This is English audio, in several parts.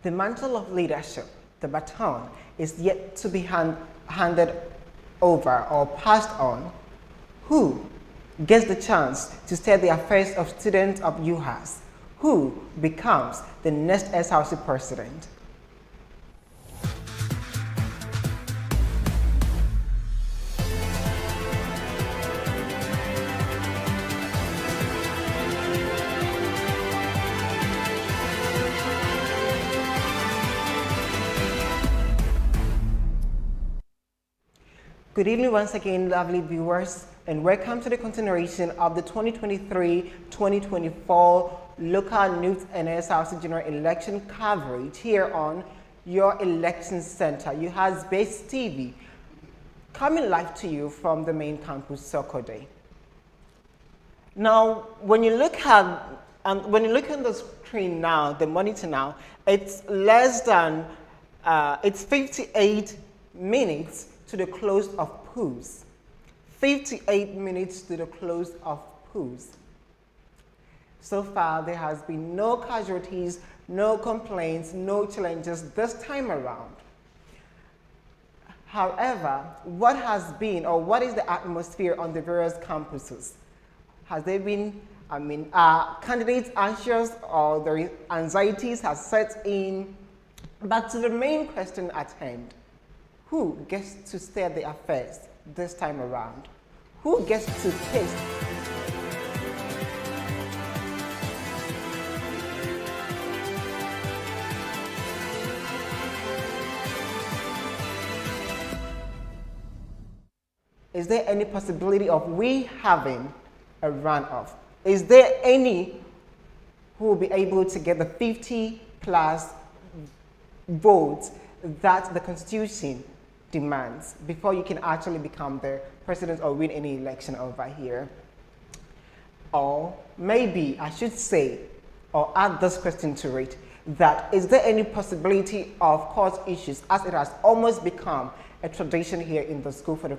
The mantle of leadership, the baton, is yet to be handed over or passed on. Who gets the chance to steer the affairs of students of UHAS? Who becomes the next SRC president? Good evening once again, lovely viewers, and welcome to the continuation of the 2023-2024 local news and SRC general election coverage here on your election center, UHAS Base TV, coming live to you from the main campus, Sokode. Now, when you look at the screen now, the monitor now, it's less than it's 58 minutes to the close of polls. 58 minutes to the close of polls. So far, there has been no casualties, no complaints, no challenges this time around. However, what has been, or what is the atmosphere on the various campuses? Has there been, are candidates anxious, or their anxieties have set in? But to the main question at hand, who gets to steer the affairs this time around? Who gets to taste? Is there any possibility of we having a runoff? Is there any who will be able to get the 50 plus votes that the Constitution demands before you can actually become the president or win any election over here? Or maybe I should say, or add this question to it, that is there any possibility of court issues, as it has almost become a tradition here in the school for the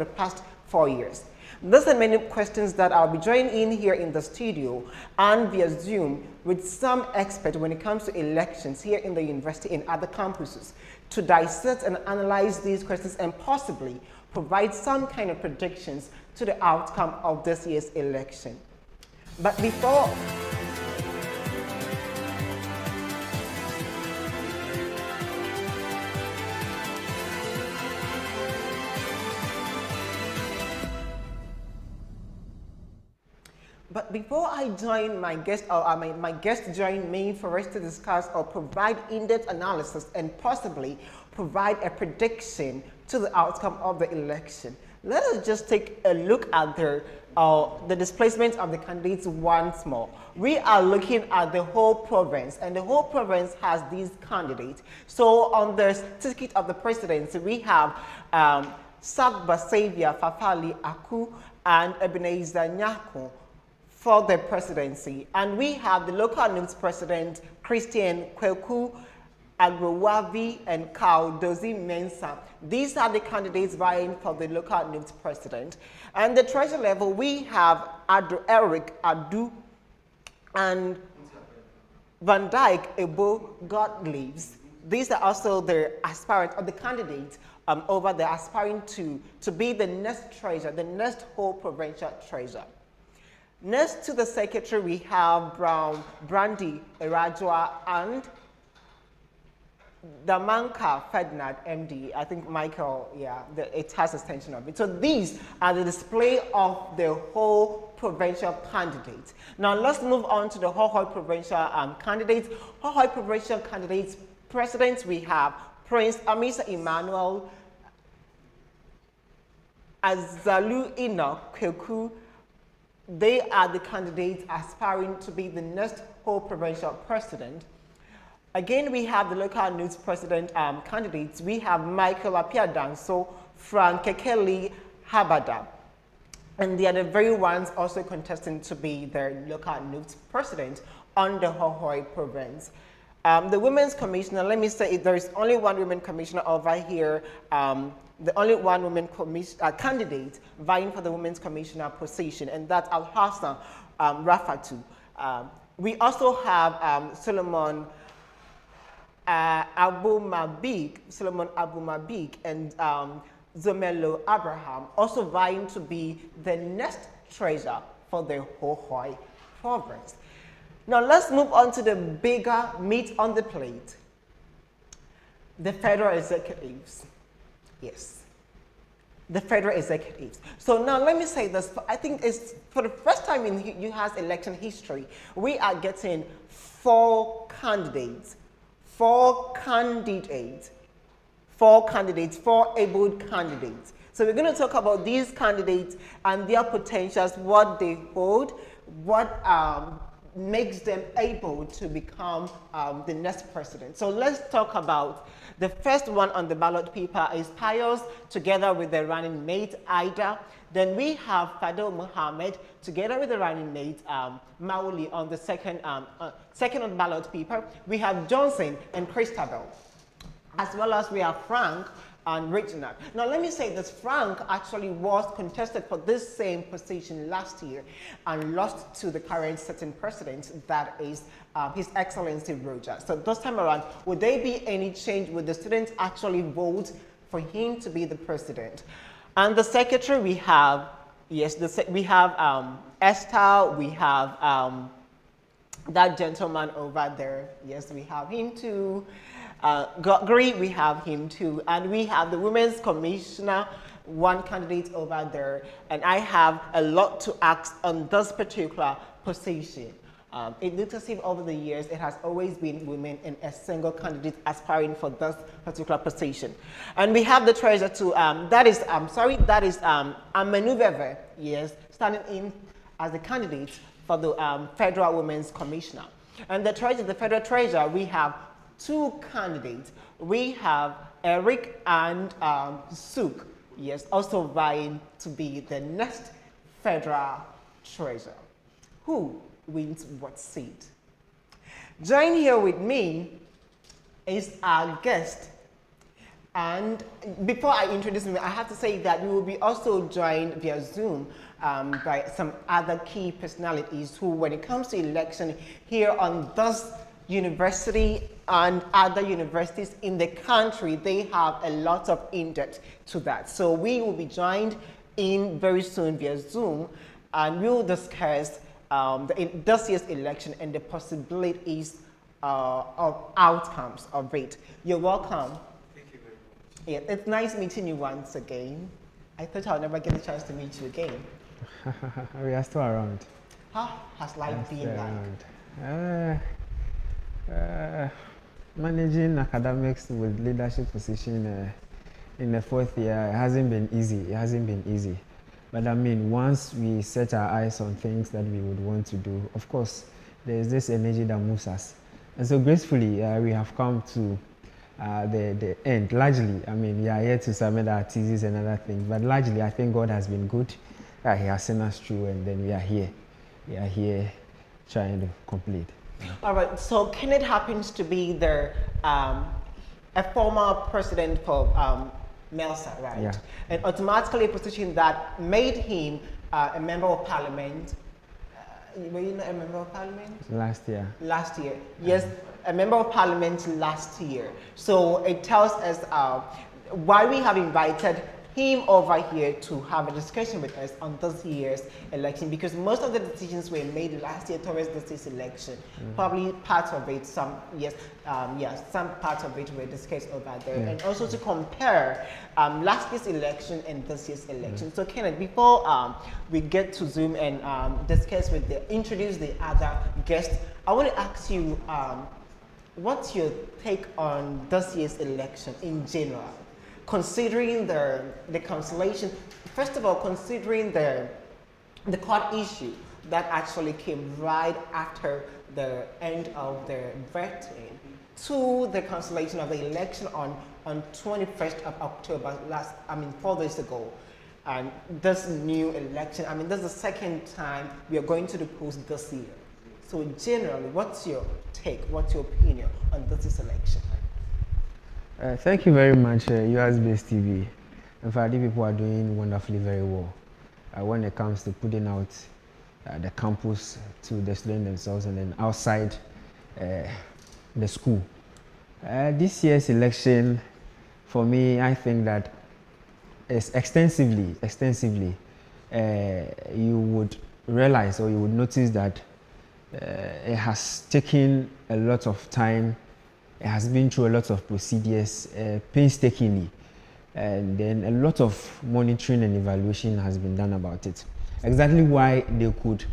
past 4 years? Those are many questions that I'll be joining in here in the studio and via Zoom with some experts when it comes to elections here in the university and other campuses to dissect and analyze these questions and possibly provide some kind of predictions to the outcome of this year's election. But before I join my guest, or my guest join me for us to discuss or provide in-depth analysis and possibly provide a prediction to the outcome of the election, let us just take a look at the displacement of the candidates once more. We are looking at the whole province, and the whole province has these candidates. So on the ticket of the presidency, we have Sagba Xavier Fafali Aku and Ebenezer Nyako for the presidency. And we have the local news president, Christian Kweku Agrowavi and Kao Dozie Mensah. These are the candidates vying for the local news president. And the treasury level, we have Eric Adu and Van Dyke Ebo Godleaves. These are also the aspirants, or the candidates over there aspiring to be the next treasurer, the next whole provincial treasurer. Next to the secretary, we have Brandy Erajua and Damanka Ferdinand, MD. I think Michael, yeah, it has extension of it. So these are the display of the whole provincial candidates. Now let's move on to the whole provincial candidates. Whole provincial candidates, presidents, we have Prince Amisa Emmanuel, Azalu Enoch Kweku. They are the candidates aspiring to be the next whole provincial president. Again, we have the local news president candidates. We have Michael Apia Danso, Frank Kekeli Habada. And they are the very ones also contesting to be the local news president on the Hohoi province. The women's commissioner, let me say there is only one women commissioner over here. The only one woman candidate vying for the women's commissioner position, and that's Al-Hassan Rafatu. We also have Solomon Solomon Abu Mabik, and Zomelo Abraham, also vying to be the next treasurer for the Hohoi province. Now let's move on to the bigger meat on the plate. The federal executives. Yes. The federal executives. So now let me say this. I think it's for the first time in UHAS election history, we are getting four candidates, four able candidates. So we're going to talk about these candidates and their potentials, what they hold, what makes them able to become the next president. So let's talk about the first one on the ballot paper is Pius, together with the running mate Ida. Then we have Fadil Mohammed, together with the running mate Mauli on the second on the ballot paper. We have Johnson and Christabel, as well as we have Frank and Reginald. Now let me say this, Frank actually was contested for this same position last year and lost to the current sitting president, that is His Excellency Roger. So this time around, would there be any change? Would the students actually vote for him to be the president? And the secretary we have, yes, we have Esther, we have that gentleman over there, yes, we have him too. Gregory, we have him too, and we have the Women's Commissioner, one candidate over there, and I have a lot to ask on this particular position. It looks as if over the years it has always been women and a single candidate aspiring for this particular position. And we have the treasurer too, that is Amenu Veve, yes, standing in as the candidate for the Federal Women's Commissioner. And the federal treasurer, we have two candidates. We have Eric and Suk, yes, also vying to be the next federal treasurer. Who wins what seat? Join here with me is our guest. And before I introduce him, I have to say that we will be also joined via Zoom by some other key personalities who, when it comes to election here on this university and other universities in the country, they have a lot of in-depth to that. So we will be joined in very soon via Zoom, and we'll discuss this year's election and the possibilities of outcomes of it. You're welcome. Thank you very much. Yeah, it's nice meeting you once again. I thought I'll never get a chance to meet you again. We are still around. How has life been like? Managing academics with leadership position in the fourth year, it hasn't been easy. But I mean, once we set our eyes on things that we would want to do, of course, there's this energy that moves us. And so gracefully, we have come to the end. Largely, I mean, we are here to submit our thesis and other things, but largely, I think God has been good. He has seen us through, and then we are here. We are here trying to complete. All right, so Kenneth happens to be a former president for MELSA, right? Yeah. And automatically a position that made him a member of parliament. Were you not a member of parliament? Last year. Last year, yes, a member of parliament last year. So it tells us why we have invited him over here to have a discussion with us on this year's election, because most of the decisions were made last year towards this election. Probably part of it, some parts of it were discussed over there, and also to compare last year's election and this year's election. So Kenneth, before we get to Zoom and introduce the other guests, I want to ask you, what's your take on this year's election in general? Considering the cancellation, first of all, considering the court issue that actually came right after the end of the vetting, to the cancellation of the election on 21st of October 4 days ago, and this new election, this is the second time we are going to the polls this year. So generally, what's your take, what's your opinion on this election? Thank you very much, UHAS-based TV. In fact, the people are doing wonderfully very well when it comes to putting out the campus to the students themselves and then outside the school. This year's election, for me, I think that is extensively, you would realize or you would notice that it has taken a lot of time. It has been through a lot of procedures painstakingly, and then a lot of monitoring and evaluation has been done about it. Exactly why they could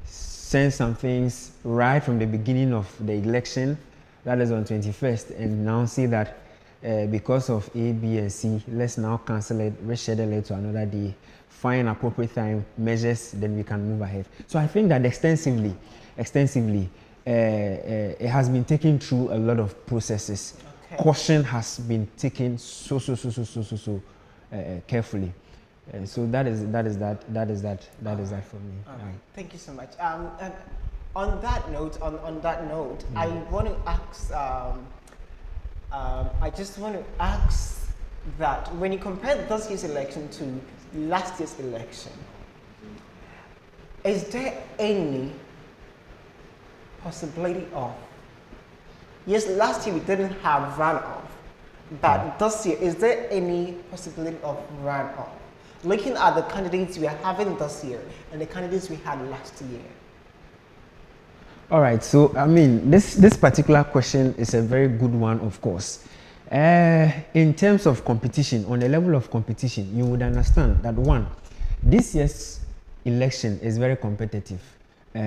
send some things right from the beginning of the election, that is on 21st, and now say that because of A, B, and C, let's now cancel it, reschedule it to another day, find appropriate time, measures, then we can move ahead. So I think that extensively, it has been taken through a lot of processes. Okay. Caution has been taken so carefully. So that is that for me. Okay. Thank you so much. And on that note, I want to ask. I just want to ask that when you compare this year's election to last year's election, is there any possibility of? Yes, last year we didn't have runoff, but this year, is there any possibility of runoff? Looking at the candidates we are having this year and the candidates we had last year. All right, so I mean, this particular question is a very good one, of course. In terms of competition, on the level of competition, you would understand that one, this year's election is very competitive.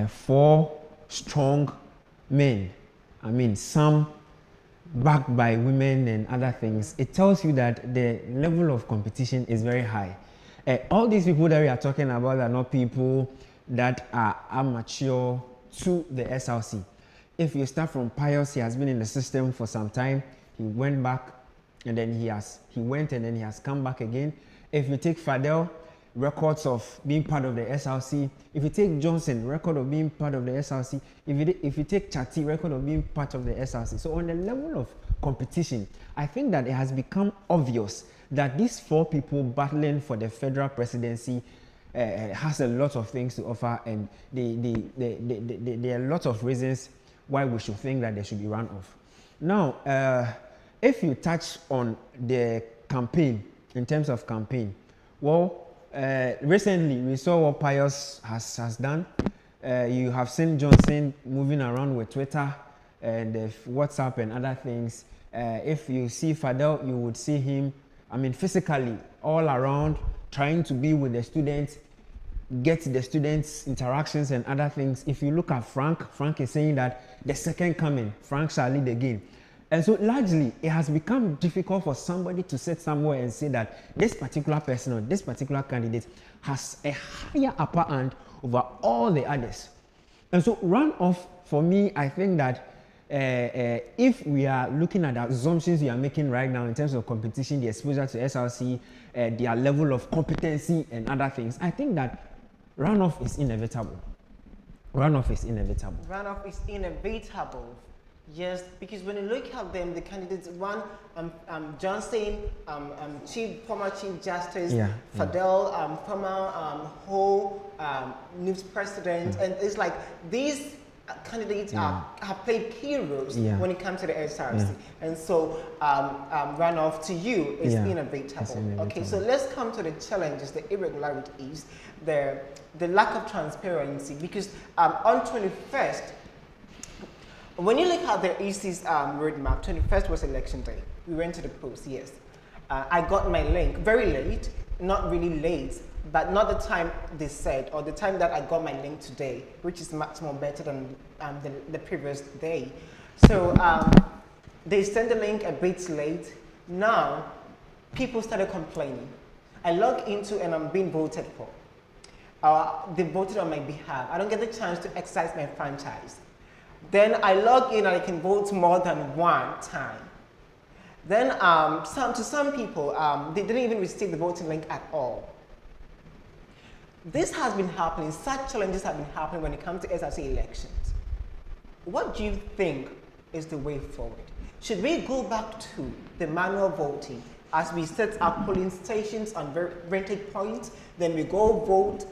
4 strong men, I mean, some backed by women and other things. It tells you that the level of competition is very high. All these people that we are talking about are not people that are amateur to the SRC. If you start from Pius, he has been in the system for some time. He went back and then he went and then he has come back again. If you take Fadel, records of being part of the SRC. If you take Johnson, record of being part of the SRC. If you take Chati, record of being part of the SRC. So on the level of competition, I think that it has become obvious that these 4 people battling for the federal presidency has a lot of things to offer, and there are a lot of reasons why we should think that they should be runoff. Now, if you touch on the campaign, in terms of campaign, well, recently we saw what Pius has done. You have seen Johnson moving around with Twitter and WhatsApp and other things. If you see Fadel, you would see him, I mean, physically all around, trying to be with the students, get the students' interactions and other things. If you look at Frank is saying that the second coming, Frank shall lead again. And so largely, it has become difficult for somebody to sit somewhere and say that this particular person or this particular candidate has a higher upper hand over all the others. And so runoff, for me, I think that if we are looking at the assumptions we are making right now in terms of competition, the exposure to SRC, their level of competency and other things, I think that runoff is inevitable. Runoff is inevitable. Runoff is inevitable. Yes, because when you look at them, the candidates, one, Johnson, former Chief Justice, Fadel, former Ho, NIPS president, and it's like these candidates have played key roles when it comes to the SRC. And so runoff to you is inevitable. Okay, so let's come to the challenges, the irregularities, the lack of transparency, because on 21st, when you look at the EC's roadmap, 21st was election day. We went to the polls, yes. I got my link very late, not really late, but not the time they said, or the time that I got my link today, which is much more better than the previous day. So they sent the link a bit late. Now, people started complaining. I log into and I'm being voted for. They voted on my behalf. I don't get the chance to exercise my franchise. Then I log in and I can vote more than one time. Then to some people, they didn't even receive the voting link at all. This has been happening, such challenges have been happening when it comes to SRC elections. What do you think is the way forward? Should we go back to the manual voting as we set up polling stations on rented points, then we go vote?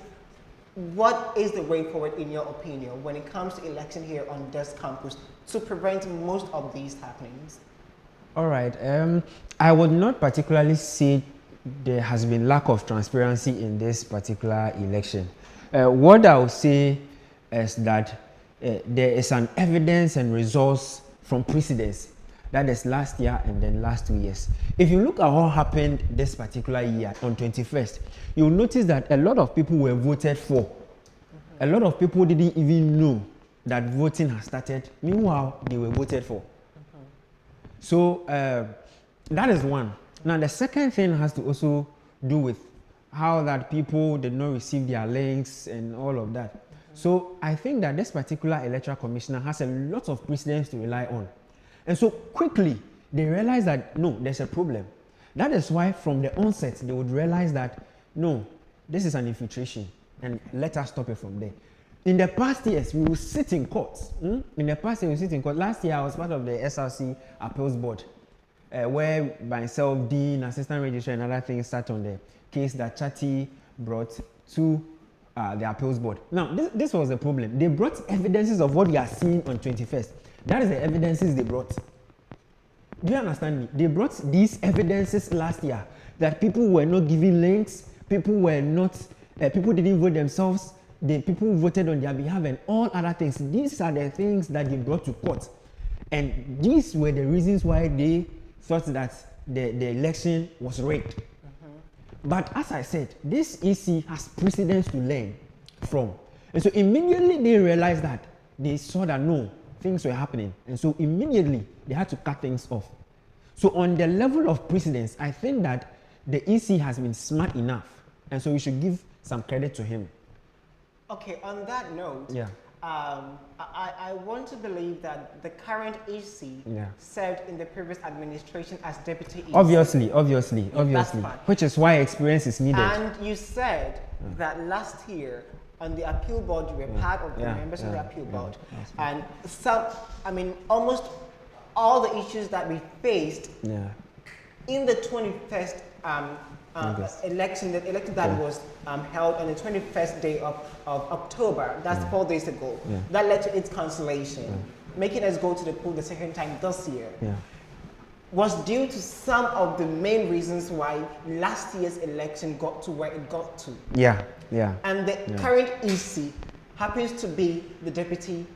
What is the way forward in your opinion when it comes to election here on this campus to prevent most of these happenings? All right. I would not particularly say there has been lack of transparency in this particular election. What I would say is that there is an evidence and results from precedents. That is last year and then last 2 years. If you look at what happened this particular year on 21st, you'll notice that a lot of people were voted for. A lot of people didn't even know that voting has started. Meanwhile, they were voted for. So that is one. Now the second thing has to also do with how that people did not receive their links and all of that. So I think that this particular electoral commissioner has a lot of precedents to rely on. And so quickly they realize that no, there's a problem. That is why from the onset they would realize that no, this is an infiltration and let us stop it from there. In the past years, we will sit in courts. In the past year, we sit in court. Last year, I was part of the SRC Appeals Board, where myself, Dean, Assistant Registrar, and other things sat on the case that Chati brought to the Appeals Board. Now, this was the problem. They brought evidences of what we are seeing on 21st. That is the evidences they brought. Do you understand me? They brought these evidences last year that people were not giving links, people were not, people didn't vote themselves. The people voted on their behalf and all other things. These are the things that they brought to court. And these were the reasons why they thought that the election was rigged. But as I said, this EC has precedents to learn from. And so immediately they realized that, they saw that no, things were happening. And so immediately they had to cut things off. So on the level of precedence, I think that the EC has been smart enough. And so we should give some credit to him. Okay, on that note, yeah. I want to believe that the current EC served in the previous administration as deputy EC. Obviously. Which is why experience is needed. And you said that last year on the appeal board, you were part of the members of the appeal board. And some, I mean, almost all the issues that we faced in the 21st election, the election that was held on the 21st day of October, that's 4 days ago, that led to its cancellation, making us go to the poll the second time this year, was due to some of the main reasons why last year's election got to where it got to. And the current EC happens to be the deputy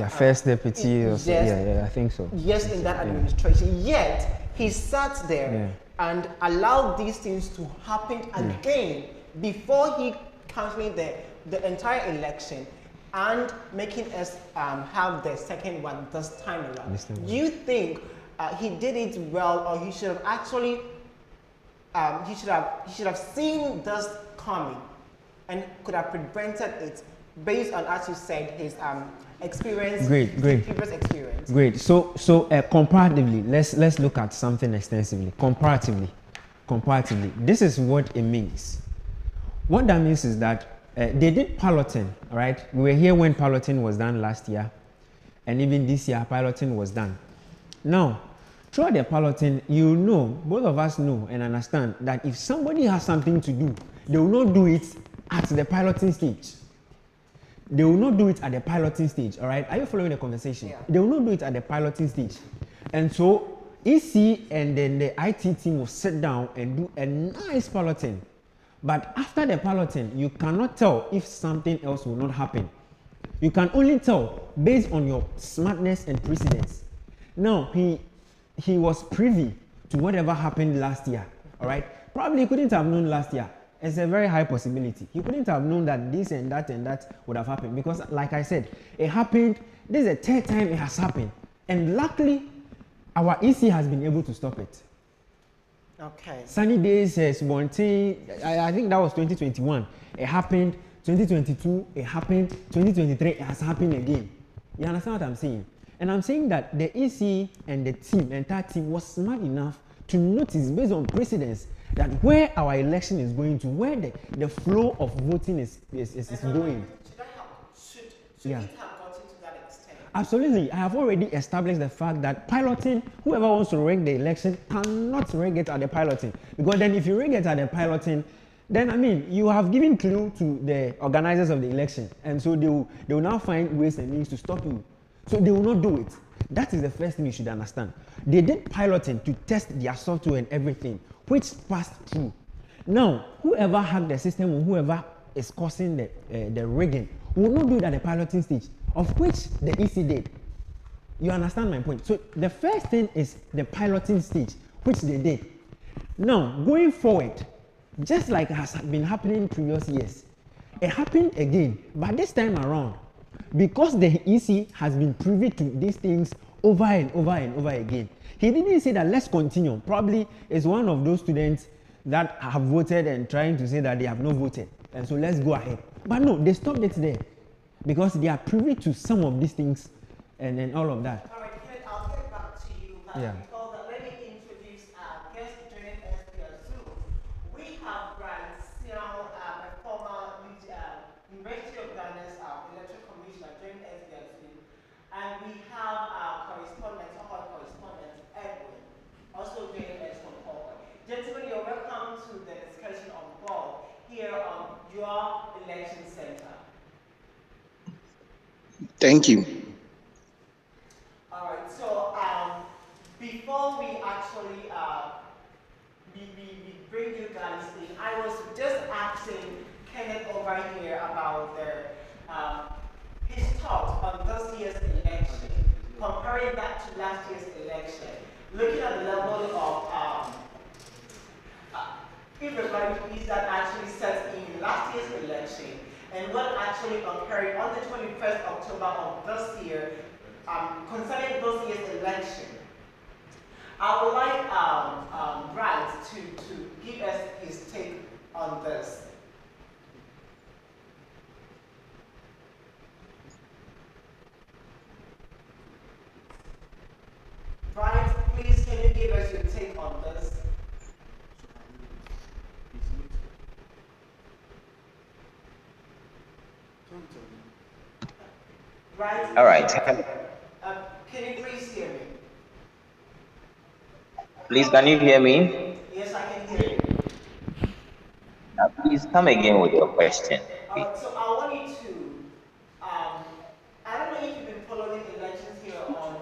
first deputy or so. I think so. Yes, in that administration. Yet he sat there and allowed these things to happen again before he cancelling the entire election and making us have the second one this time around. Do you think he did it well, or he should have actually he should have seen this coming and could have prevented it based on, as you said, his experience, previous experience? Great. So comparatively, let's look at something extensively. Comparatively, this is what it means. What that means is that they did piloting, right? We were here when piloting was done last year, and even this year piloting was done. Now, throughout the piloting, you know, both of us know and understand that if somebody has something to do, they will not do it at the piloting stage. They will not do it at the piloting stage, all right? Are you following the conversation? They will not do it at the piloting stage. And so, EC and then the IT team will sit down and do a nice piloting. But after the piloting, you cannot tell if something else will not happen. You can only tell based on your smartness and precedence. Now, he was privy to whatever happened last year, all right? Probably he couldn't have known last year. It's a very high possibility. He couldn't have known that this and that would have happened because, like I said, it happened. This is the third time it has happened. And luckily, our EC has been able to stop it. Okay. Sunny Days has one thing, I think that was 2021. It happened. 2022, it happened. 2023, it has happened again. You understand what I'm saying? And I'm saying that the EC and the team, entire team, was smart enough to notice, based on precedence, that where our election is going to, where the flow of voting is going. Should it have gotten to that extent? Absolutely. I have already established the fact that piloting, whoever wants to rig the election cannot rig it at the piloting. Because then if you rig it at the piloting, then I mean, you have given clue to the organizers of the election. And so they will now find ways and means to stop you. So they will not do it. That is the first thing you should understand. They did piloting to test their software and everything, which passed through. Now, whoever hacked the system or whoever is causing the rigging will not do it at the piloting stage, of which the EC did. You understand my point? So the first thing is the piloting stage, which they did. Now, going forward, just like has been happening in previous years, it happened again, but this time around, because the EC has been privy to these things over and over and over again, he didn't say that let's continue. Probably is one of those students that have voted and trying to say that they have not voted, and so let's go ahead. But no, they stopped it there because they are privy to some of these things and all of that. All right, Kenneth, I'll get back to you. Yeah. Before that, let me introduce our guest joining us via Zoom. We have Brian Siao, a former University of Ghana's electoral commissioner, joining us via Zoom. And we have our correspondent, Edwin, also joining us from Hong. Gentlemen, you're welcome to the discussion on board here on your election center. Thank you. All right, so before we actually we bring you guys in, I was just asking Kenneth over here about his thoughts on this year's election, comparing that to last year's election, looking at the level of irregularities that actually set in last year's election, and what actually occurred on the 21st October of this year. Concerning this year's election, I would like Brian to give us his take on this. Brian, please, can you give us your take on this? Right. All right. Can you please hear me? Please, can you hear me? Yes, I can hear you. Please come again with your question. So I want you to, I don't know if you've been following elections here on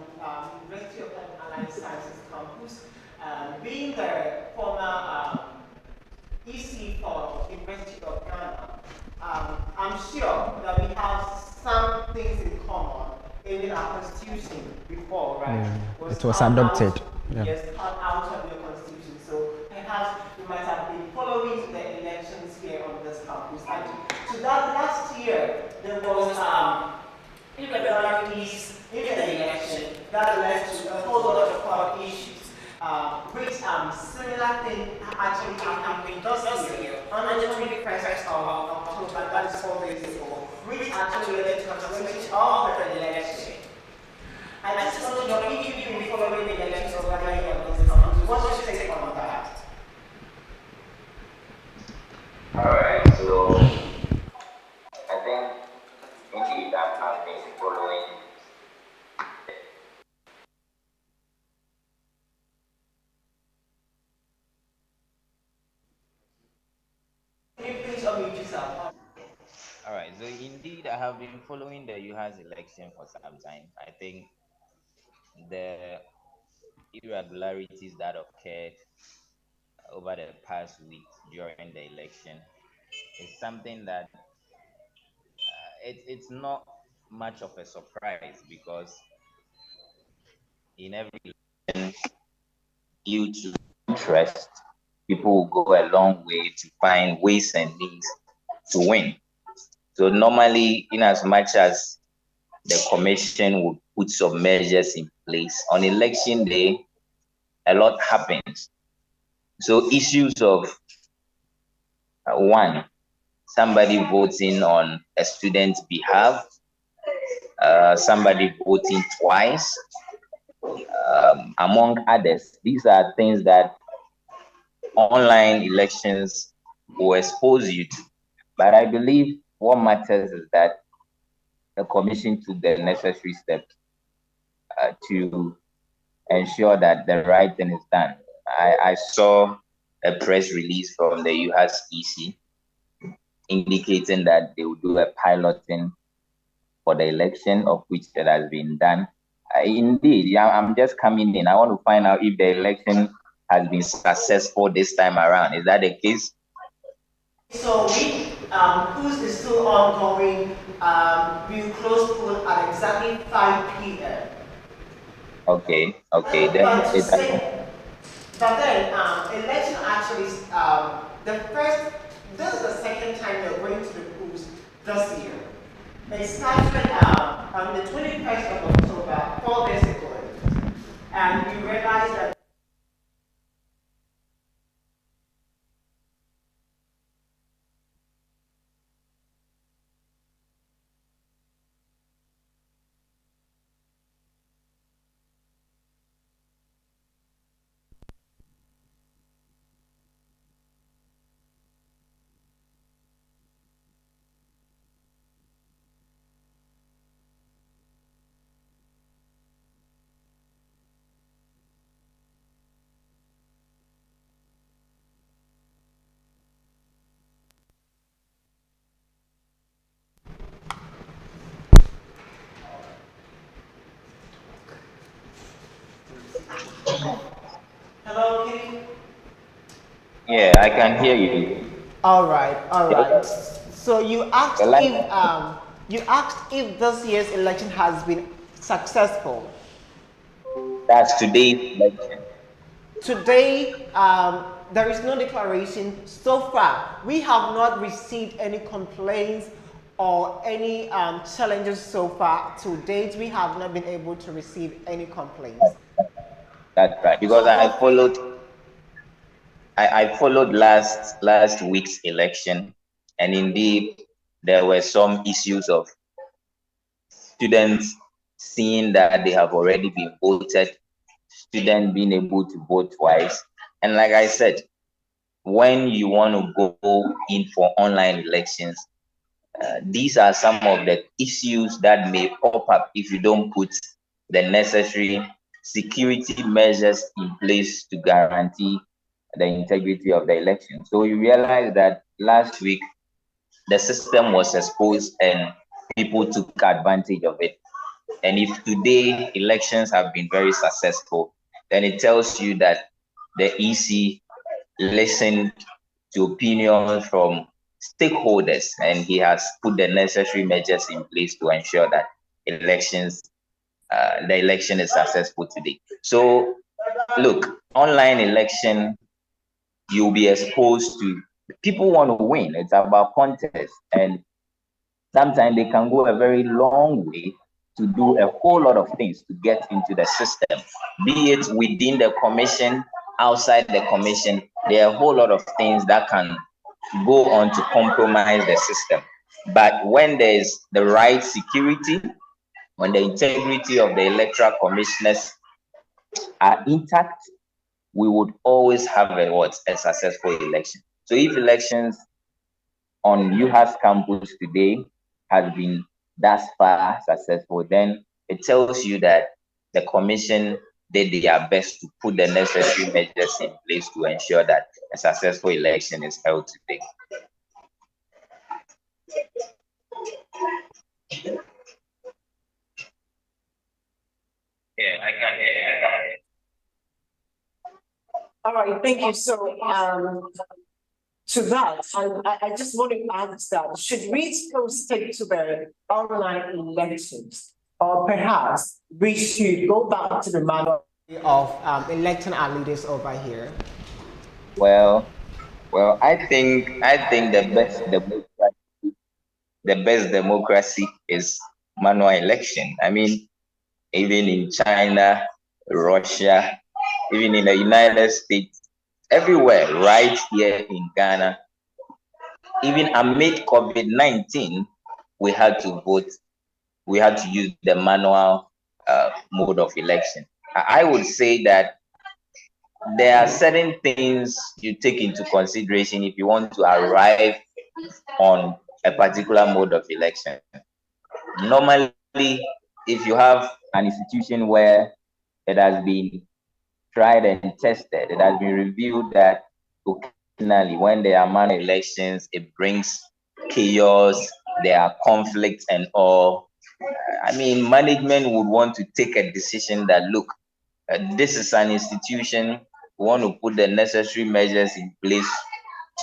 University of Allied Sciences campus. Being the former EC for University of Ghana, I'm sure that we have some things in common in our constitution before, right? Yeah, it was adopted. Yes, out of your constitution. So perhaps you might have been following the elections here on this campus. And so that last year there was irregularities in the election that led to a whole lot of court issues. Which similar thing actually happened this year on the 21st of October, that is 4 days ago, which actually led to cancellation of the election. I just want to know if you've been following the elections over here on this campus. What's your take on that? Alright, so I think indeed I've been following. Can you please unmute yourself? Alright, so indeed I have been following the UHAS election for some time. I think the irregularities that occurred over the past week during the election is something that it's not much of a surprise, because in every election, due to interest, people will go a long way to find ways and means to win. So normally, in as much as the commission would put some measures in place, on election day, a lot happens. So issues of one, somebody voting on a student's behalf, somebody voting twice, among others. These are things that online elections will expose you to. But I believe what matters is that the commission took the necessary steps to ensure that the right thing is done. I saw a press release from the UHAS EC indicating that they will do a piloting for the election, of which that has been done. Indeed, yeah, I'm just coming in. I want to find out if the election has been successful this time around. Is that the case? So we, whose is still ongoing. We will close poll at exactly 5 p.m. Okay, okay. Then But to it has, say, but then election actually, the first, this is the second time we're going to the polls this year. It started on the 21st of October, 4 days ago, and we realized that. Hello, Kitty. yeah, I can hear you. All right, all The, right. So the line, you asked if this year's election has been successful. that's today's election. Today, there is no declaration so far. We have not received any complaints or any challenges so far. To date, we have not been able to receive any complaints. That's right. Because So hopefully, I followed last week's election, and indeed there were some issues of students seeing that they have already been voted, students being able to vote twice. And like I said, when you want to go in for online elections, these are some of the issues that may pop up if you don't put the necessary security measures in place to guarantee the integrity of the election. So you realize that last week the system was exposed and people took advantage of it. And if today elections have been very successful, then it tells you that the EC listened to opinions from stakeholders and he has put the necessary measures in place to ensure that the election is successful today. So look, online election, you'll be exposed to people want to win. It's about contest. And sometimes they can go a very long way to do a whole lot of things to get into the system, be it within the commission, outside the commission. There are a whole lot of things that can go on to compromise the system. But when there's the right security, when the integrity of the electoral commissioners are intact, we would always have a successful election. So if elections on UHAS campus today has been thus far successful, then it tells you that the commission did their best to put the necessary measures in place to ensure that a successful election is held today. Yeah, I can hear you. all right, thank you. So, to that, I just want to ask that, should we still stick to the online elections? Or perhaps we should go back to the manual of electing our leaders over here? Well, I think the best democracy is manual election. I mean, even in China, Russia, even in the United States, everywhere, right here in Ghana, even amid COVID-19, we had to vote. We had to use the manual mode of election. I would say that there are certain things you take into consideration if you want to arrive on a particular mode of election. Normally, if you have an institution where it has been tried and tested, it has been revealed that occasionally when there are manual elections, it brings chaos, there are conflicts and all. I mean, management would want to take a decision that, look, this is an institution, we want to put the necessary measures in place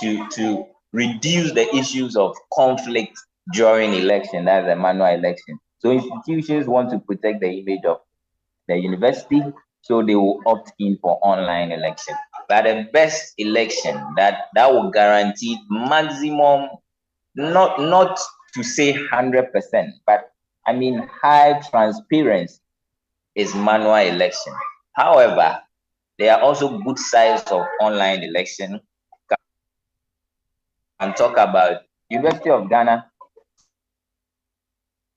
to reduce the issues of conflict during election, that's a manual election. So institutions want to protect the image of the university, so they will opt in for online election. But the best election that will guarantee maximum, not to say 100%, but I mean high transparency, is manual election. However, there are also good sides of online election. And talk about University of Ghana.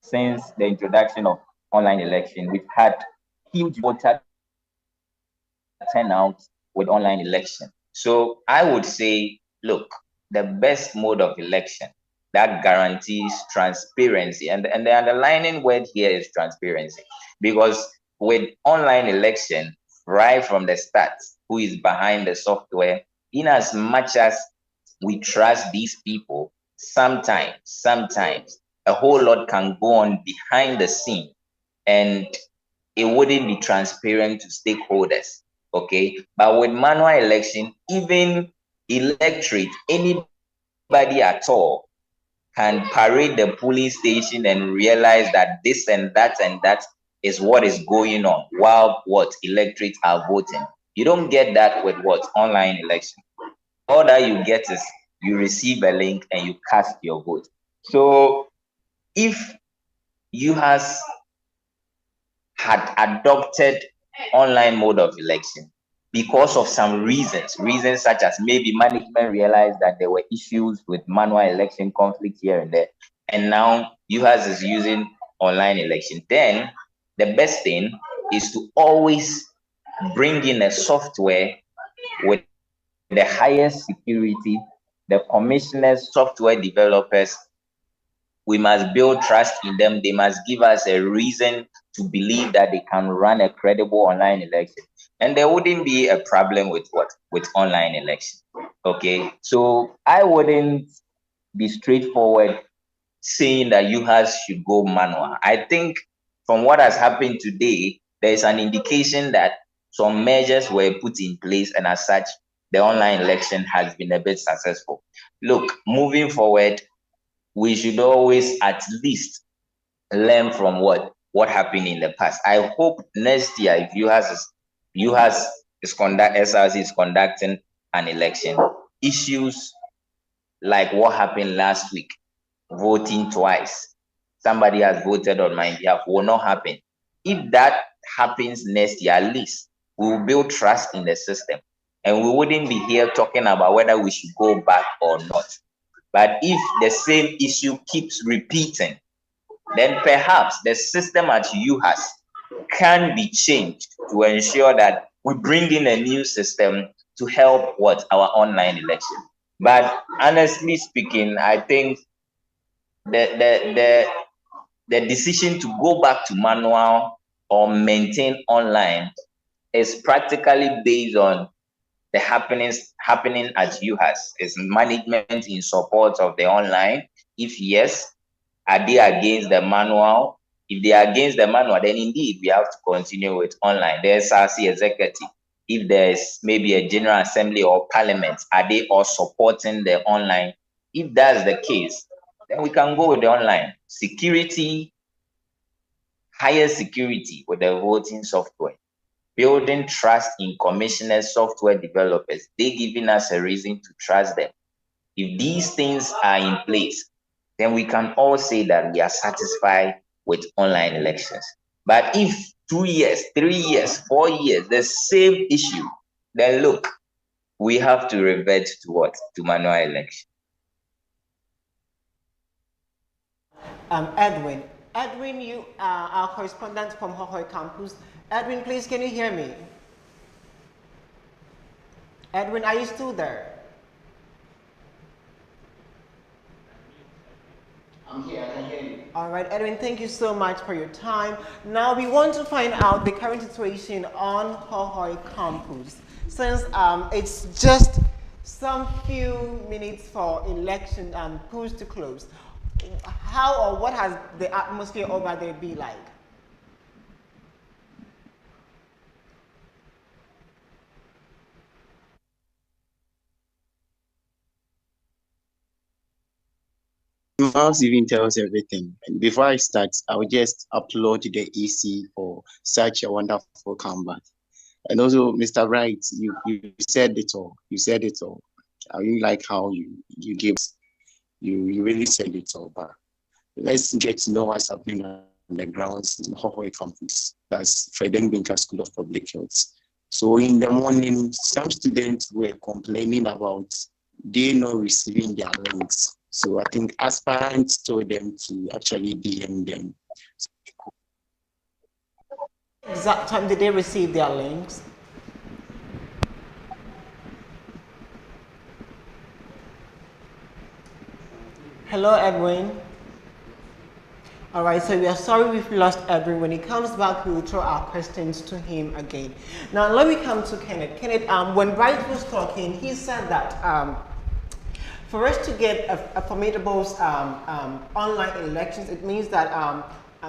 Since the introduction of online election, we've had huge voter turnout with online election. So I would say, look, the best mode of election that guarantees transparency, and the underlining word here is transparency, because with online election, right from the start, who is behind the software, in as much as we trust these people, sometimes a whole lot can go on behind the scene and it wouldn't be transparent to stakeholders. Okay, but with manual election, even electorate, anybody at all can parade the polling station and realize that this and that is what is going on while electorates are voting. You don't get that with online election. All that you get is you receive a link and you cast your vote. So if UHAS had adopted online mode of election because of some reasons such as maybe management realized that there were issues with manual election conflict here and there, and now UHAS is using online election, then the best thing is to always bring in a software with the highest security. The commissioners, software developers, we must build trust in them. They must give us a reason to believe that they can run a credible online election. And there wouldn't be a problem with online election. Okay, so I wouldn't be straightforward saying that UHAS should go manual. I think from what has happened today, there is an indication that some measures were put in place, and as such, the online election has been a bit successful. Look, moving forward, we should always at least learn from what happened in the past. I hope next year, if SRC is conducting an election, issues like what happened last week, voting twice, somebody has voted on my behalf, will not happen. If that happens next year, at least we will build trust in the system, and we wouldn't be here talking about whether we should go back or not. But if the same issue keeps repeating, then perhaps the system at UHAS can be changed to ensure that we bring in a new system to help our online election. But honestly speaking, I think the decision to go back to manual or maintain online is practically based on the happening at UHAS. Is management in support of the online? If yes, are they against the manual? If they are against the manual, then indeed we have to continue with online. The SRC executive, if there's maybe a general assembly or parliament, are they all supporting the online? If that's the case, then we can go with the online. Security, higher security with the voting software. Building trust in commissioners, software developers, they giving us a reason to trust them. If these things are in place, then we can all say that we are satisfied with online elections. But if 2 years, 3 years, 4 years, the same issue, then look, we have to revert to to manual election. Edwin, you are our correspondent from Hohoi campus. Edwin, please, can you hear me? Edwin, are you still there? I'm here, I can hear you. All right, Edwin, thank you so much for your time. Now we want to find out the current situation on Hohoi campus. Since it's just some few minutes for election polls to close, how or what has the atmosphere over there be like? Mouse even tells everything. And before I start, I'll just upload the EC for such a wonderful canvas. And also, Mr. Wright, you said it all. You said it all. I really like how you gave, you really said it all. But let's get to know what's happening on the grounds in Hohoi campus. That's Frederick Binka School of Public Health. So in the morning, some students were complaining about they not receiving their links. So I think aspirants told them to actually DM them. Exact time did they receive their links? Hello, Edwin. All right, so we are sorry we've lost Edwin. When he comes back, we will throw our questions to him again. Now, let me come to Kenneth. Kenneth, when Bright was talking, he said that for us to get a formidable online elections, it means that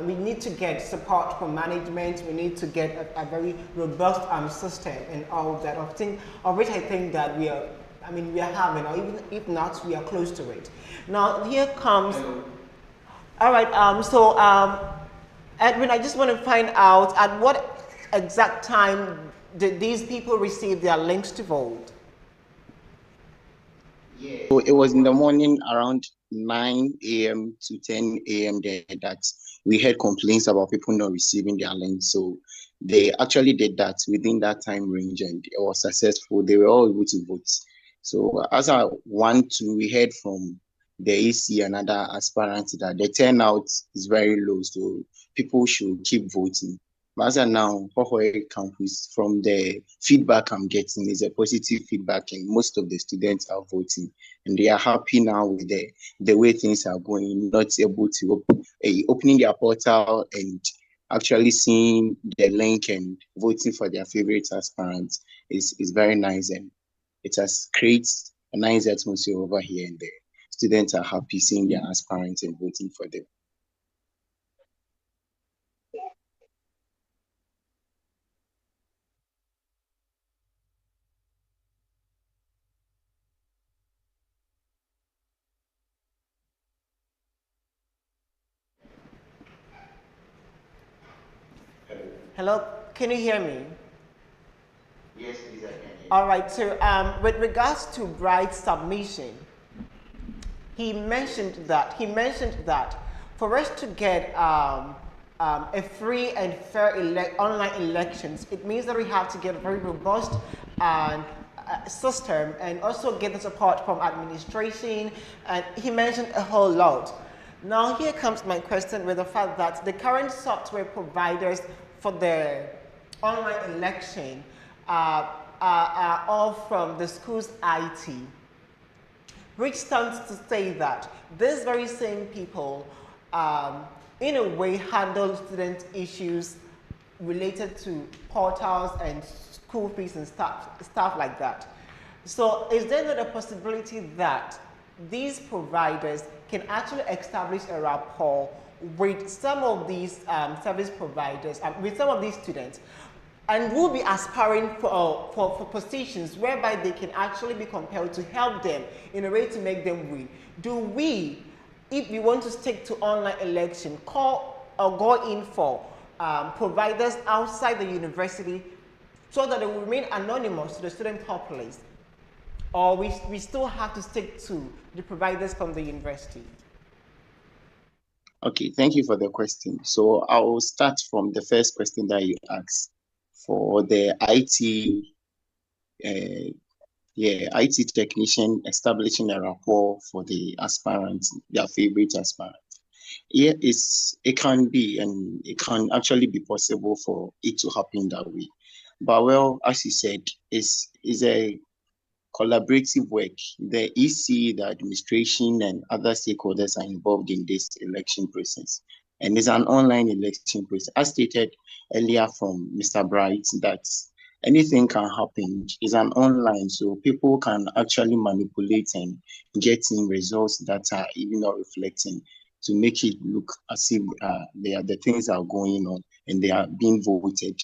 we need to get support from management. We need to get a very robust system and all of that. Of which I think that we are having, or even if not, we are close to it. Now, here comes. Hello. All right, Edwin, I just want to find out at what exact time did these people receive their links to vote? Yeah. So it was in the morning around 9 a.m. to 10 a.m. there that we had complaints about people not receiving their links. So they actually did that within that time range and it was successful. They were all able to vote. So as I want to, we heard from the AC and other aspirants that the turnout is very low. So people should keep voting. But as of now, Hohoi campus, from the feedback I'm getting, is a positive feedback, and most of the students are voting, and they are happy now with the way things are going. Not able to opening their portal and actually seeing the link and voting for their favorite aspirants is very nice, and it has created a nice atmosphere over here, and the students are happy seeing their aspirants and voting for them. Hello, can you hear me? Yes, please, I can hear. All right, so with regards to Bright's submission, he mentioned that for us to get a free and fair online elections, it means that we have to get a very robust system and also get the support from administration, and he mentioned a whole lot. Now here comes my question with the fact that the current software providers for the online election are all from the school's IT, which stands to say that these very same people in a way handle student issues related to portals and school fees and stuff like that. So is there not a possibility that these providers can actually establish a rapport with some of these service providers, with some of these students, and will be aspiring for positions whereby they can actually be compelled to help them in a way to make them win? Do we, if we want to stick to online election, call or go in for providers outside the university so that they will remain anonymous to the student populace? Or we still have to stick to the providers from the university? Okay, thank you for the question. So I will start from the first question that you asked for the IT technician establishing a rapport for the aspirants, their favorite aspirants. Yeah, it can be, and it can actually be possible for it to happen that way. But well, as you said, is a collaborative work. The EC, the administration, and other stakeholders are involved in this election process. And it's an online election process. As stated earlier from Mr. Bright, that anything can happen. It's an online, so people can actually manipulate and get in results that are even not reflecting to make it look as if the things are going on and they are being voted.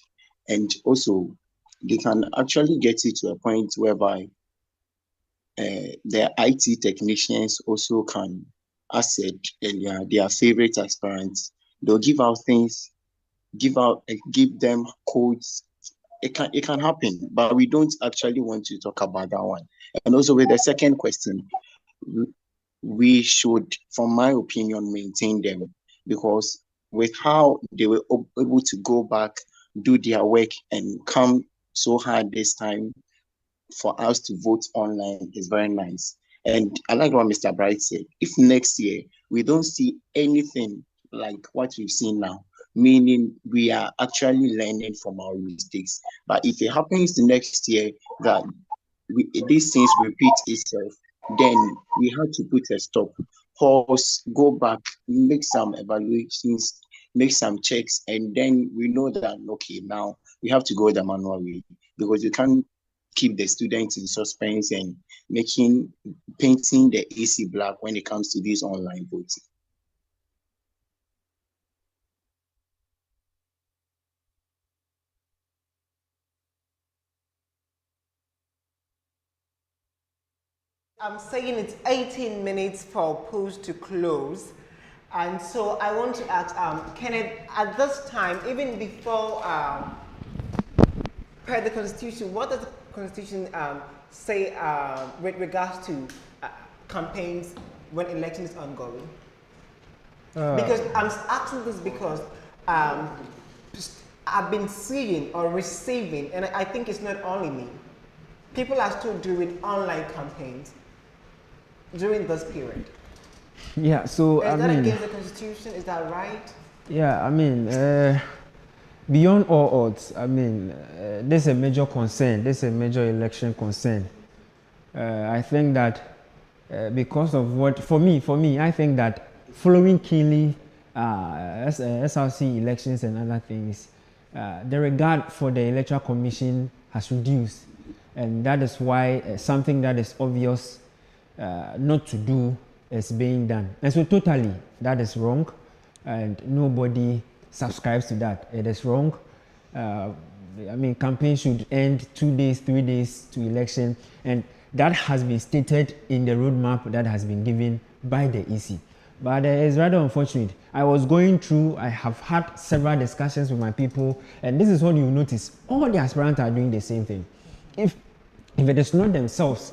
And also, they can actually get it to a point whereby their IT technicians also can asset and their favorite aspirants. They'll give out things, give them codes. It can happen, but we don't actually want to talk about that one. And also with the second question, we should, from my opinion, maintain them, because with how they were able to go back, do their work, and come so hard this time for us to vote online is very nice. And I like what Mr. Bright said. If next year we don't see anything like what we've seen now, meaning we are actually learning from our mistakes. But if it happens the next year that these things repeat itself, then we have to put a stop, pause, go back, make some evaluations, make some checks, and then we know that, okay, now we have to go the manual way, because you can't keep the students in suspense and painting the AC black when it comes to this online voting. I'm saying it's 18 minutes for polls to close. And so I want to ask, Kenneth, at this time, even before, per the Constitution, what does the Constitution say with regards to campaigns when election is ongoing? Because I'm asking this because I've been seeing or receiving, and I think it's not only me, people are still doing online campaigns during this period. Yeah, so is that against the Constitution? Is that right? Yeah, I mean, beyond all odds, I mean, there's a major concern. There's a major election concern. I think that because of what, for me, I think that following keenly SRC elections and other things, the regard for the Electoral Commission has reduced, and that is why something that is obvious not to do is being done. And so totally that is wrong, and nobody subscribes to that. It is wrong. I mean, campaign should end 2 days, 3 days to election, and that has been stated in the roadmap that has been given by the EC. But it's rather unfortunate. I was going through, I have had several discussions with my people, and this is what you notice. All the aspirants are doing the same thing. If it is not themselves,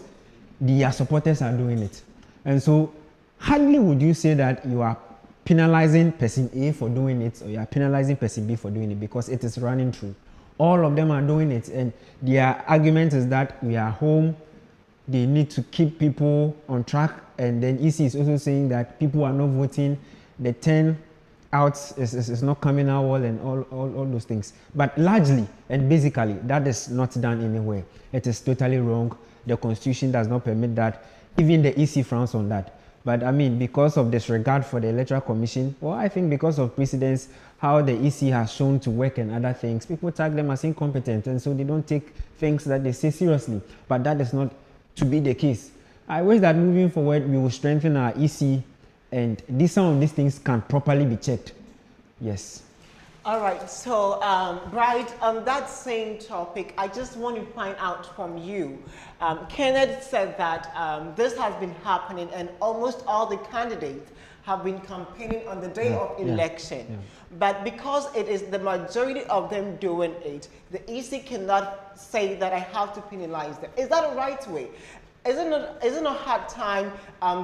their supporters are doing it. And so hardly would you say that you are penalizing person A for doing it, or you are penalizing person B for doing it, because it is running through. All of them are doing it, and their argument is that we are home, they need to keep people on track, and then EC is also saying that people are not voting, the turnout is not coming out well, and all those things. But largely and basically, that is not done anywhere. It is totally wrong. The Constitution does not permit that. Even the EC frowns on that. But I mean, because of disregard for the Electoral Commission, or I think because of precedents, how the EC has shown to work and other things, people tag them as incompetent, and so they don't take things that they say seriously. But that is not to be the case. I wish that moving forward, we will strengthen our EC, and some of these things can properly be checked. Yes. All right, so Bright, on that same topic, I just want to find out from you. Kenneth said that this has been happening, and almost all the candidates have been campaigning on the day of election. Yeah. But because it is the majority of them doing it, the EC cannot say that I have to penalize them. Is that a right way? Isn't it a hard time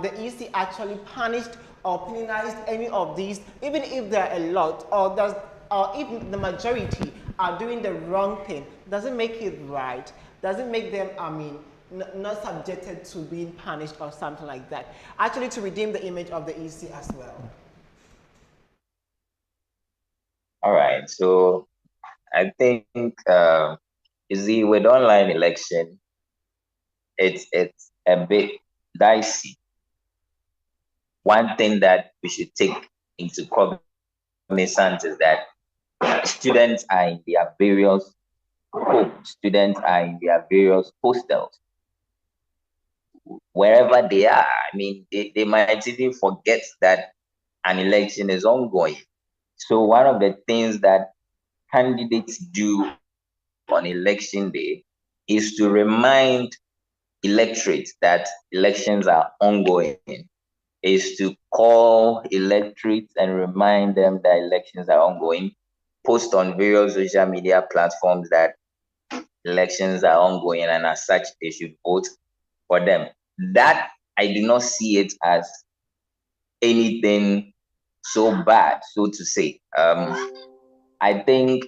the EC actually punished or penalized any of these, even if there are a lot, or if the majority are doing the wrong thing? Does it make it right? Does it make them, I mean, not subjected to being punished or something like that? Actually, to redeem the image of the EC as well. All right, so I think you see, with online election, it's a bit dicey. One thing that we should take into cognizance is that students are in their various homes, students are in their various hostels, wherever they are. I mean, they might even forget that an election is ongoing. So one of the things that candidates do on election day is to remind electorates that elections are ongoing, is to call electorates and remind them that elections are ongoing, post on various social media platforms that elections are ongoing and as such they should vote for them. That I do not see it as anything so bad, so to say. I think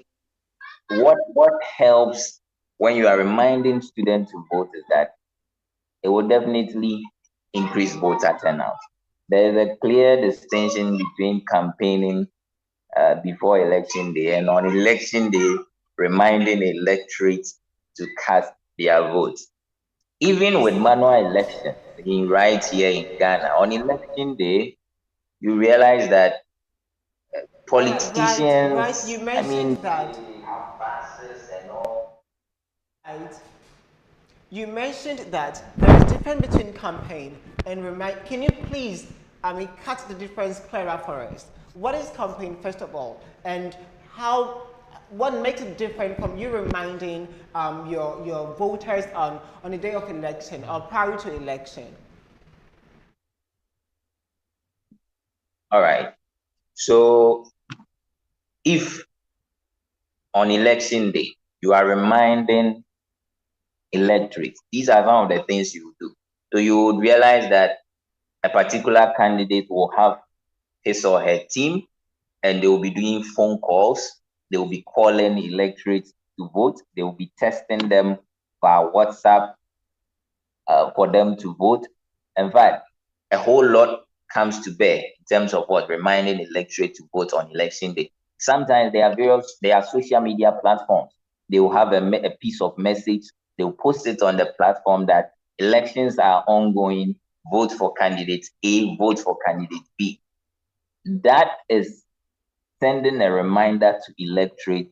what helps when you are reminding students to vote is that it will definitely increase voter turnout. There is a clear distinction between campaigning before election day and on election day reminding electorates to cast their votes. Even with manual elections right here in Ghana, on election day, you realize that Right. politicians, You I mean, mentioned that. they have passes and all. Right. You mentioned that there is difference between campaign and remind. Can you please, cut the difference clearer for us? What is campaign first of all, and how? What makes it different from you reminding your voters on the day of election or prior to election? All right. So if on election day you are reminding electorates, these are some of the things you do. So you would realize that a particular candidate will have his or her team and they will be doing phone calls. They will be calling electorates to vote. They will be testing them via WhatsApp for them to vote. In fact, a whole lot comes to bear in terms of what reminding electorate to vote on election day. Sometimes there are social media platforms. They will have a piece of message. They will post it on the platform that elections are ongoing. Vote for candidate A. Vote for candidate B. That is sending a reminder to electorate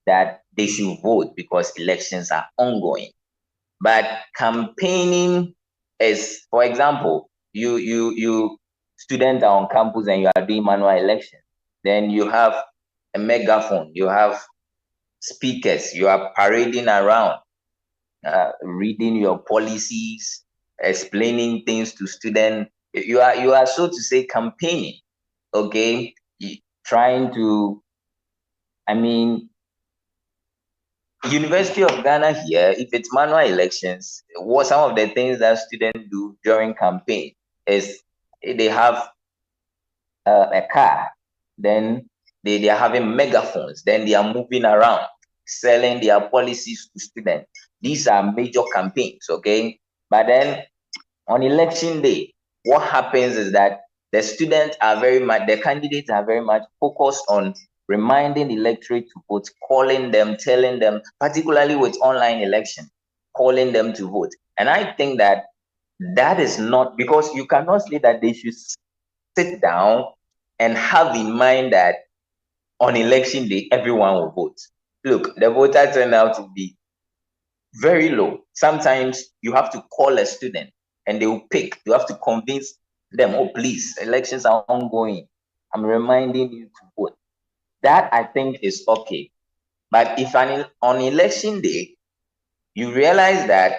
that they should vote because elections are ongoing. But campaigning is, for example, you students are on campus and you are doing manual election. Then you have a megaphone, you have speakers, you are parading around, reading your policies, explaining things to students. You are so to say campaigning, okay? Trying to, I mean, University of Ghana here, if it's manual elections, what some of the things that students do during campaign is they have a car, then they are having megaphones, then they are moving around, selling their policies to students. These are major campaigns, okay? But then on election day, what happens is that the candidates are very much focused on reminding the electorate to vote, calling them, telling them, particularly with online election, calling them to vote. And I think that is not, because you cannot say that they should sit down and have in mind that on election day, everyone will vote. Look, the voter turnout will be very low. Sometimes you have to call a student and they will pick. You have to convince them, oh, please, elections are ongoing. I'm reminding you to vote. That I think is okay. But if on election day, you realize that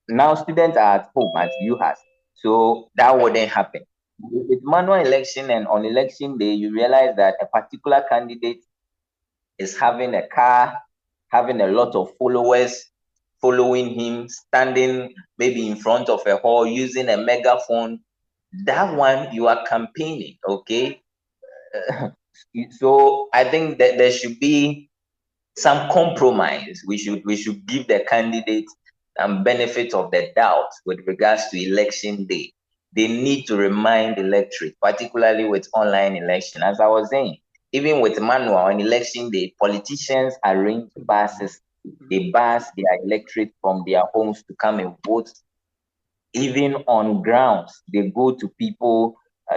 now students are at home at UHAS, so that wouldn't happen. With manual election and on election day, you realize that a particular candidate is having a car, having a lot of followers following him, standing maybe in front of a hall using a megaphone. That one you are campaigning, okay? So I think that there should be some compromise. We should give the candidate benefit of the doubt with regards to election day. They need to remind the electorate, particularly with online election. As I was saying, even with manual on election day, politicians arrange buses. They bus their electorate from their homes to come and vote. Even on grounds, they go to people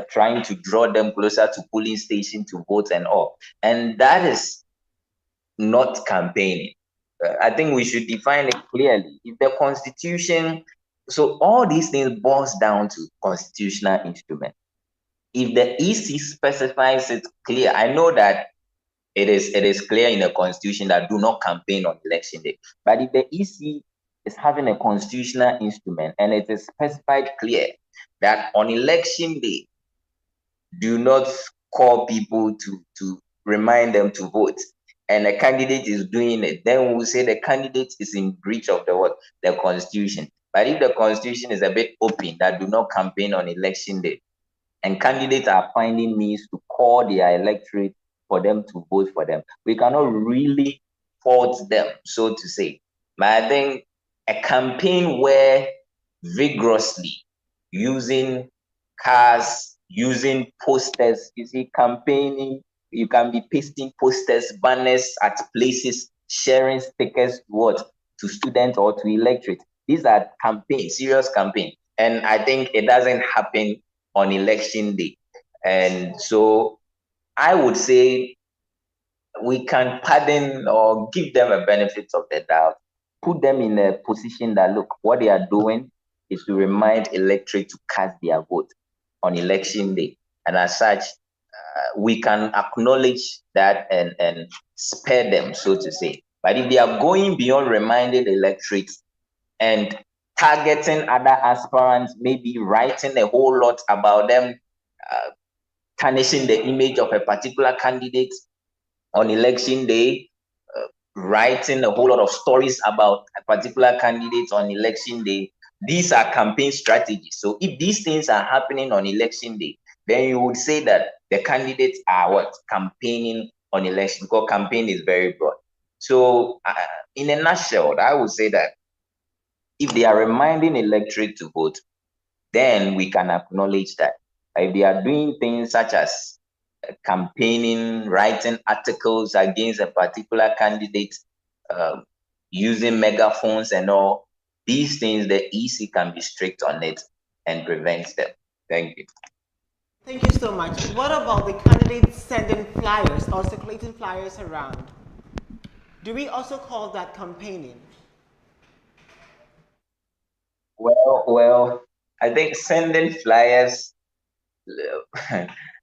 trying to draw them closer to polling station to vote and all. And that is not campaigning. I think we should define it clearly. If the Constitution, so all these things boils down to constitutional instrument. if the EC specifies it clear, I know that it is clear in the constitution that do not campaign on election day. But if the EC is having a constitutional instrument and it is specified clear that on election day, do not call people to remind them to vote, and a candidate is doing it, then we'll say the candidate is in breach of the constitution. But if the constitution is a bit open that do not campaign on election day, and candidates are finding means to call their electorate for them to vote for them, we cannot really fault them, so to say. But I think a campaign where vigorously using cars, using posters, you see, campaigning, you can be pasting posters, banners at places, sharing stickers to students or to electorate. These are campaigns, serious campaigns. And I think it doesn't happen on election day. And so I would say we can pardon or give them a benefit of the doubt, put them in a position that, look, what they are doing is to remind electorate to cast their vote on election day. And as such, we can acknowledge that and spare them, so to say. But if they are going beyond reminding the electorate and targeting other aspirants, maybe writing a whole lot about them, tarnishing the image of a particular candidate on election day, writing a whole lot of stories about a particular candidate on election day. These are campaign strategies. So if these things are happening on election day, then you would say that the candidates are campaigning on election, because campaign is very broad. So in a nutshell, I would say that if they are reminding electorate to vote, then we can acknowledge that. If they are doing things such as campaigning, writing articles against a particular candidate, using megaphones and all, these things, the EC can be strict on it and prevent them. Thank you. Thank you so much. What about the candidates sending flyers or circulating flyers around? Do we also call that campaigning? Well, I think sending flyers,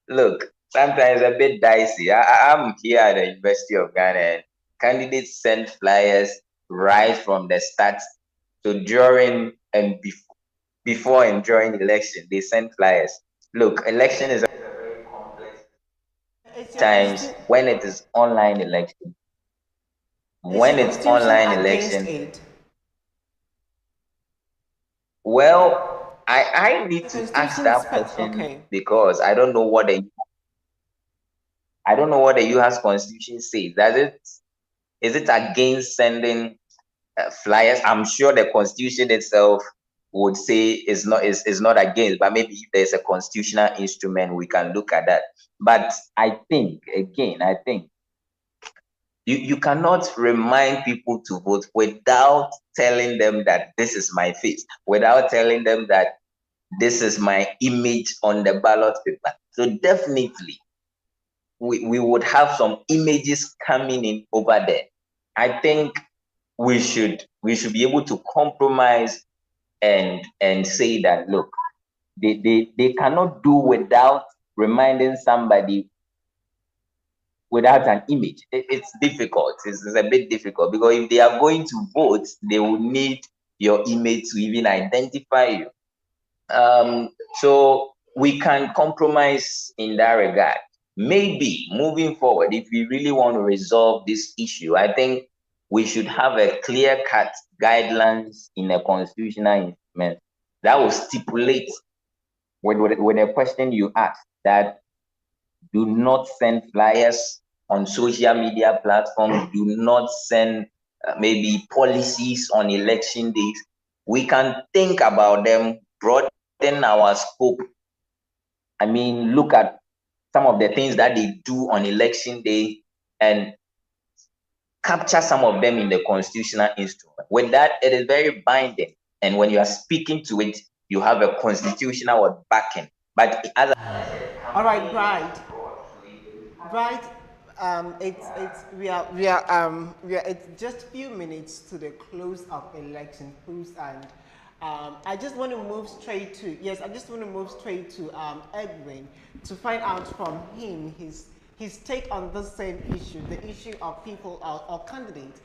look, sometimes a bit dicey. I'm here at the University of Ghana, and candidates send flyers right from the start. So during and before and during election, they send flyers. Look, election is a very complex times when it is online election. When it's online election, it? well, I need to ask that question because I don't know what the UHAS constitution says. Is it against sending flyers? I'm sure the constitution itself would say is not against, but maybe if there's a constitutional instrument, we can look at that. But I think you cannot remind people to vote without telling them that this is my face, without telling them that this is my image on the ballot paper. So definitely we would have some images coming in over there. I think we should be able to compromise and say that, look, they cannot do without reminding somebody without an image. It's difficult. It's a bit difficult, because if they are going to vote, they will need your image to even identify you. So we can compromise in that regard. Maybe moving forward, if we really want to resolve this issue, I think we should have a clear-cut guidelines in a constitutional instrument that will stipulate with a question you ask that do not send flyers on social media platforms, do not send maybe policies on election days. We can think about them, broaden our scope. I mean, look at some of the things that they do on election day and capture some of them in the constitutional instrument. With that, it is very binding. And when you are speaking to it, you have a constitutional backing. But as all right, right. We are it's just a few minutes to the close of election, and I just want to move straight to, yes, I just want to move straight to Edwin to find out from him his take on the same issue, the issue of people or candidates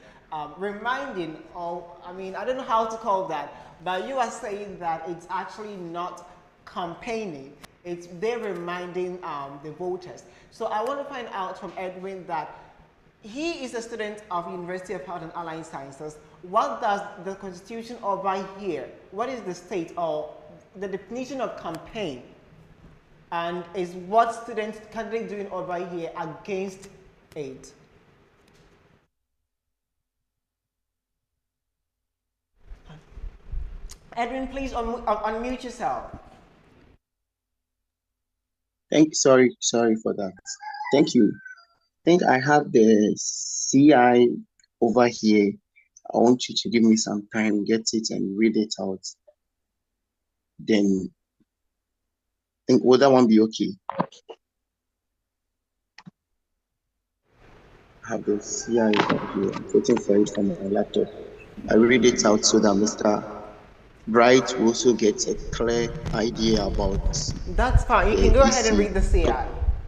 reminding, or I mean, I don't know how to call that, but you are saying that it's actually not campaigning, they're reminding the voters. So I want to find out from Edwin that he is a student of University of Health and Allied Sciences. What does the Constitution over here, what is the state or the definition of campaign? And is what students candidates doing over here against it? Edwin, please unmute yourself. Sorry for that. Thank you. I think I have the CI over here. I want you to give me some time, get it and read it out. Then I think, will that one be okay? I have the CI over here. I'm waiting for it from my laptop. I read it out so that Mr. Bright also gets a clear idea about. That's fine. You can go ahead and read the CI.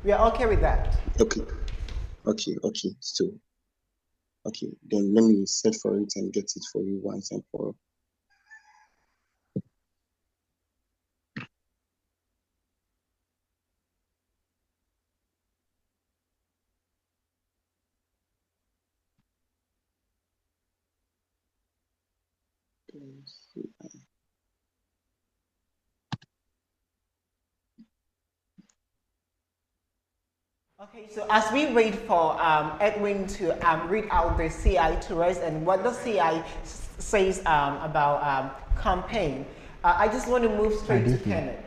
We are okay with that. Okay. So, okay, then let me search for it and get it for you once and for all. Okay, so as we wait for Edwin to read out the CI to us and what the CI says about campaign, I just want to move straight to Kenneth.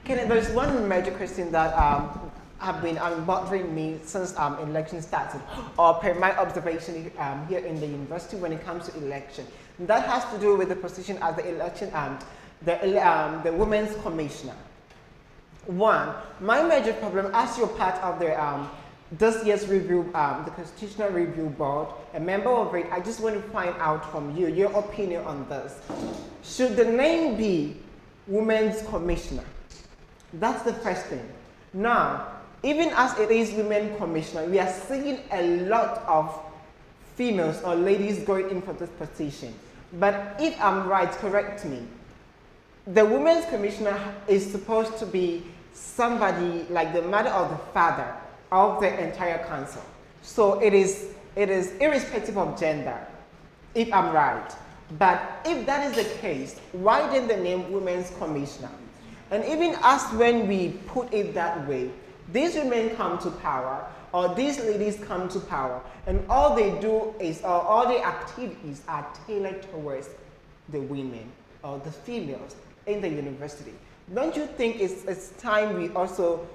Kenneth, there's one major question that have been bothering me since election started, or per my observation here in the university when it comes to election. And that has to do with the position as the election the Women's Commissioner. One, my major problem, as you're part of the this year's review, the Constitutional Review Board, a member of it, I just want to find out from you your opinion on this. Should the name be Women's Commissioner? That's the first thing. Now, even as it is Women's Commissioner, we are seeing a lot of females or ladies going in for this position. But if I'm right, correct me. The Women's Commissioner is supposed to be somebody like the mother or the father of the entire council. So it is irrespective of gender, if I'm right. But if that is the case, why then the name Women's Commissioner? And even as when we put it that way, these women come to power, or these ladies come to power, and all they do is, or all their activities are tailored towards the women or the females in the university. Don't you think it's time we also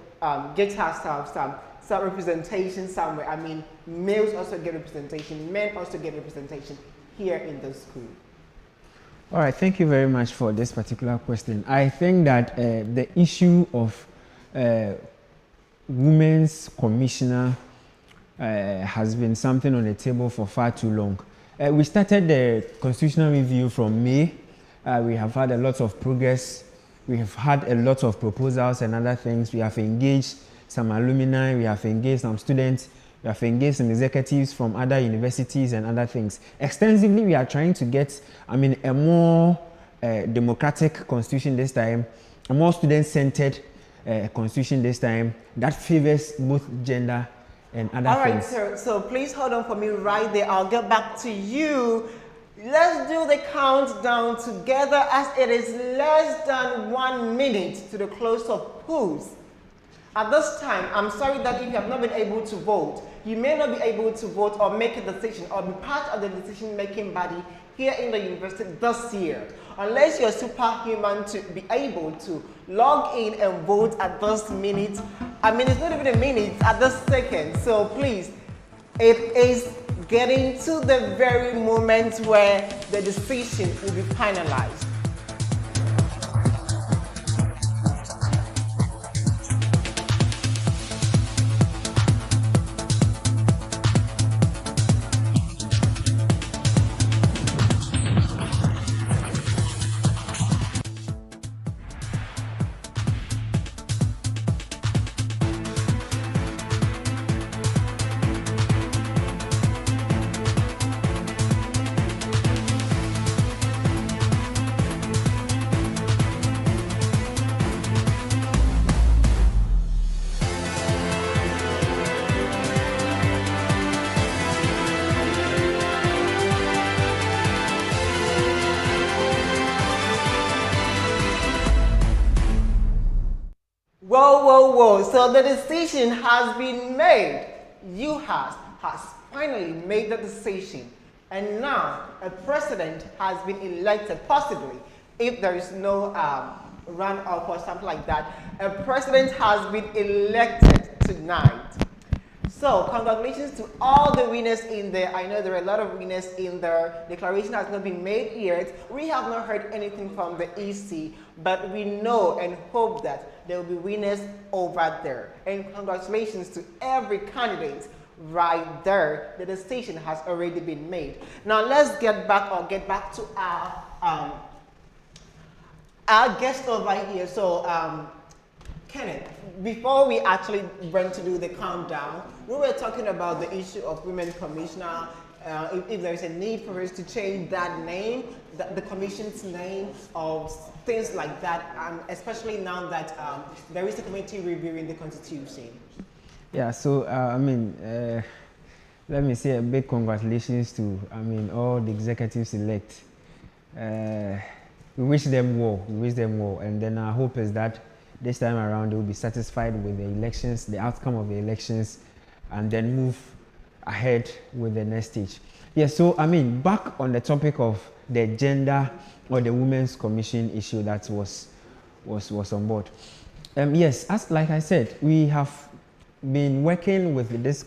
get ourselves some representation somewhere? I mean, males also get representation, men also get representation here in the school. All right, thank you very much for this particular question. I think that the issue of Women's Commissioner has been something on the table for far too long. We started the constitutional review from May. We have had a lot of progress. We have had a lot of proposals and other things. We have engaged some alumni, we have engaged some students, we have engaged some executives from other universities and other things. Extensively, we are trying to get, a more democratic constitution this time, a more student-centered constitution this time that favors both gender and other things. All right, sir. So please hold on for me right there. I'll get back to you. Let's do the countdown together as it is less than 1 minute to the close of polls. At this time, I'm sorry that if you have not been able to vote, you may not be able to vote or make a decision or be part of the decision-making body here in the university this year, unless you're superhuman to be able to log in and vote at this minute. It's not even a minute, at this second. So please, it is getting to the very moment where the decision will be finalized. whoa. So the decision has been made. UHAS has finally made the decision. And now a president has been elected, possibly, if there is no runoff or something like that. A president has been elected tonight. So congratulations to all the winners in there. I know there are a lot of winners in there. Declaration has not been made yet. We have not heard anything from the EC, but we know and hope that there will be winners over there. And congratulations to every candidate right there. The decision has already been made. Now let's get back to our guest over here. So Kenneth, before we actually went to do the countdown, we were talking about the issue of women commissioner, if there is a need for us to change that name, the commission's name, or things like that, especially now that there is a committee reviewing the constitution. Yeah, so I mean, let me say a big congratulations to, all the executives elect. We wish them well, and then our hope is that this time around they will be satisfied with the elections, the outcome of the elections, and then move ahead with the next stage. Yeah, so back on the topic of the gender or the Women's Commission issue that was on board. Yes, as like I said, we have been working with this